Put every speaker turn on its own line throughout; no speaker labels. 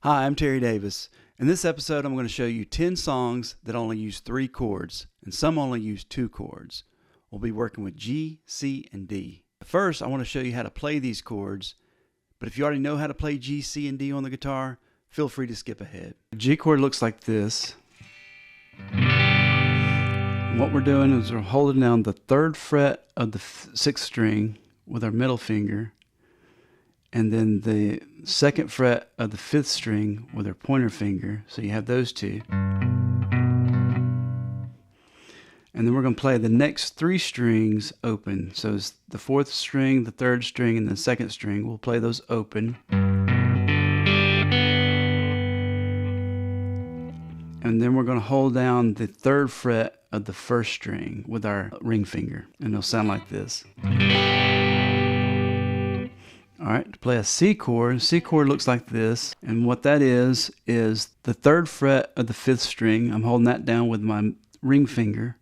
Hi, I'm Terry Davis. In this episode, I'm going to show you 10 songs that only use 3 chords, and some only use 2 chords. We'll be working with G, C, and D. First, I want to show you how to play these chords, but if you already know how to play G, C, and D on the guitar, feel free to skip ahead. The G chord looks like this. What we're doing is we're holding down the 3rd fret of the 6th string with our middle finger, and then the 2nd fret of the 5th string with our pointer finger. So you have those two. And then we're going to play the next 3 strings open. So it's the 4th string, the 3rd string, and the 2nd string. We'll play those open. And then we're going to hold down the 3rd fret of the 1st string with our ring finger. And it'll sound like this. Alright, to play a C chord looks like this. And what that is the 3rd fret of the 5th string. I'm holding that down with my ring finger.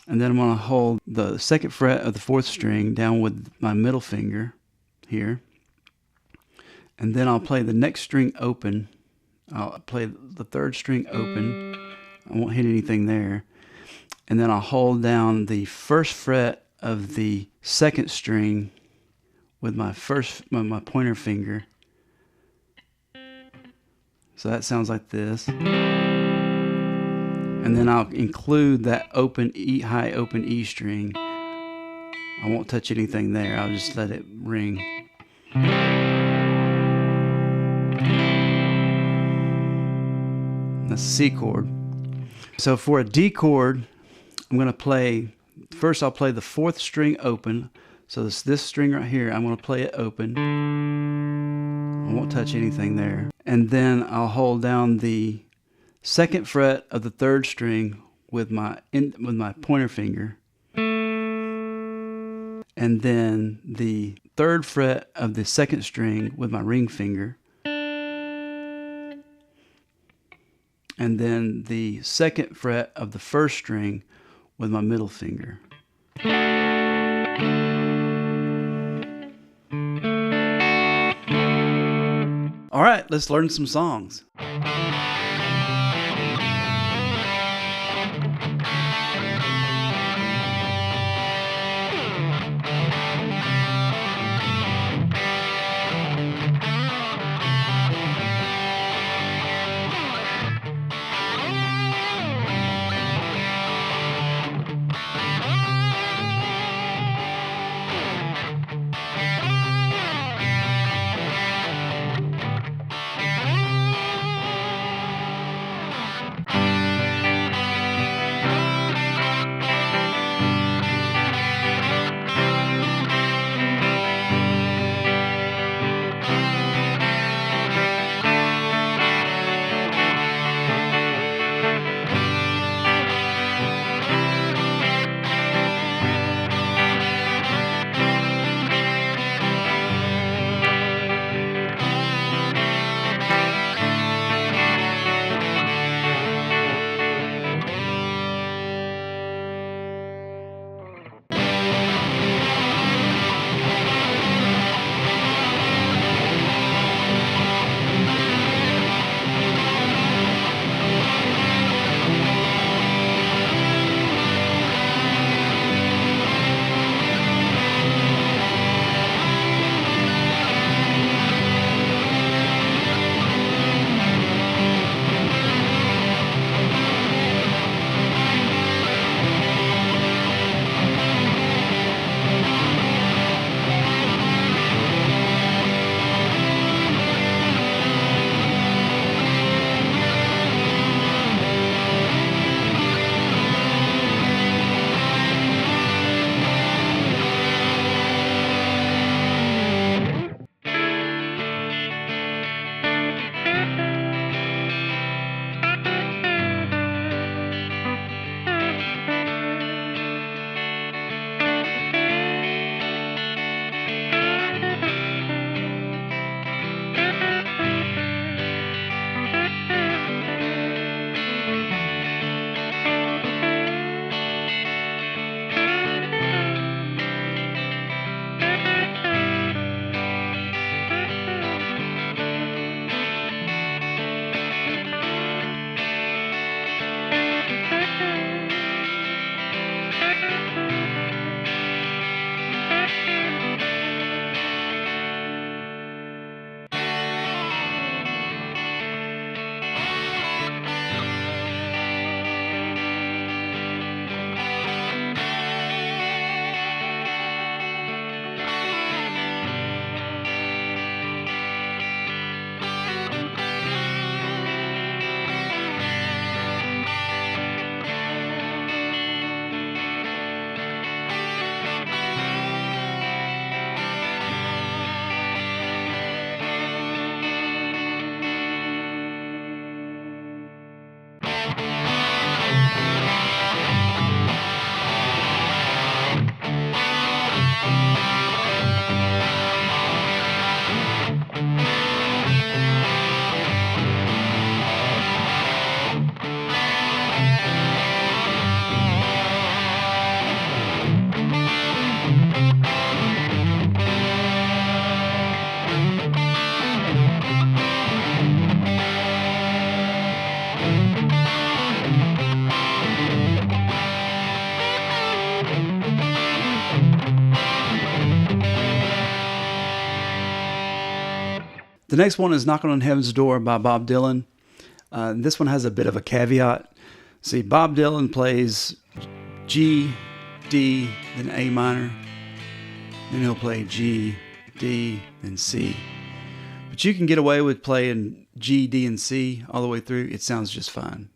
And then I'm going to hold the 2nd fret of the 4th string down with my middle finger here. And then I'll play the next string open. I'll play the 3rd string open. I won't hit anything there. And then I'll hold down the 1st fret of the 2nd string with my pointer finger. So that sounds like this. And then I'll include that open E, high open E string. I won't touch anything there. I'll just let it ring. That's a C chord. So for a D chord, I'm going to play, first I'll play the 4th string open. So this string right here, I'm going to play it open. I won't touch anything there. And then I'll hold down the 2nd fret of the 3rd string with my pointer finger. And then the 3rd fret of the 2nd string with my ring finger. And then the 2nd fret of the 1st string with my middle finger. All right, let's learn some songs. next one is Knockin' on Heaven's Door by Bob Dylan. This one has a bit of a caveat. See, Bob Dylan plays G, D, then A minor. Then he'll play G, D, then C. But you can get away with playing G, D, and C all the way through. It sounds just fine.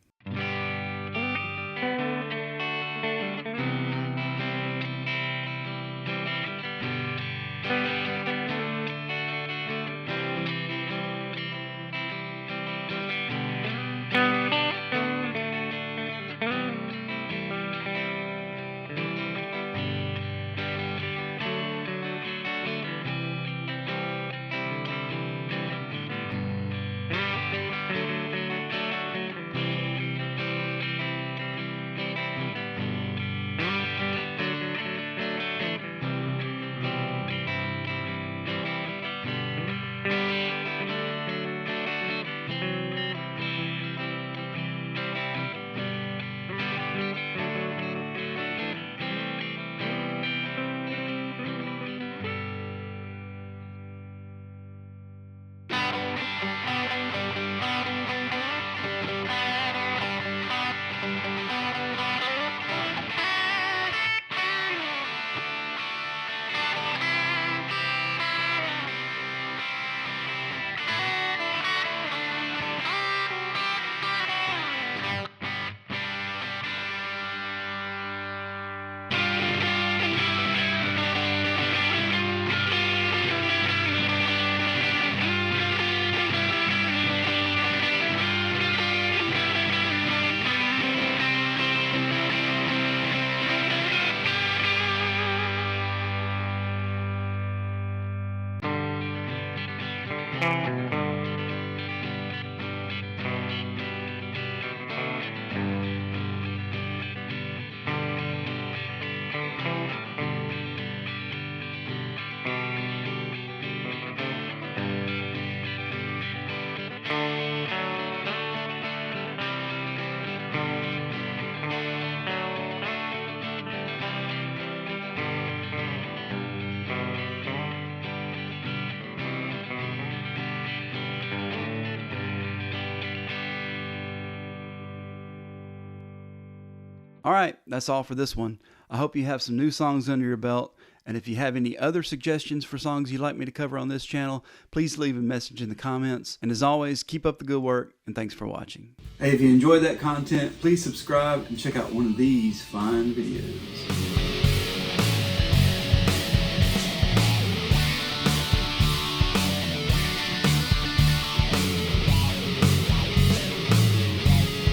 All right, that's all for this one. I hope you have some new songs under your belt. And if you have any other suggestions for songs you'd like me to cover on this channel, please leave a message in the comments. And as always, keep up the good work, and thanks for watching. Hey, if you enjoyed that content, please subscribe and check out one of these fine videos.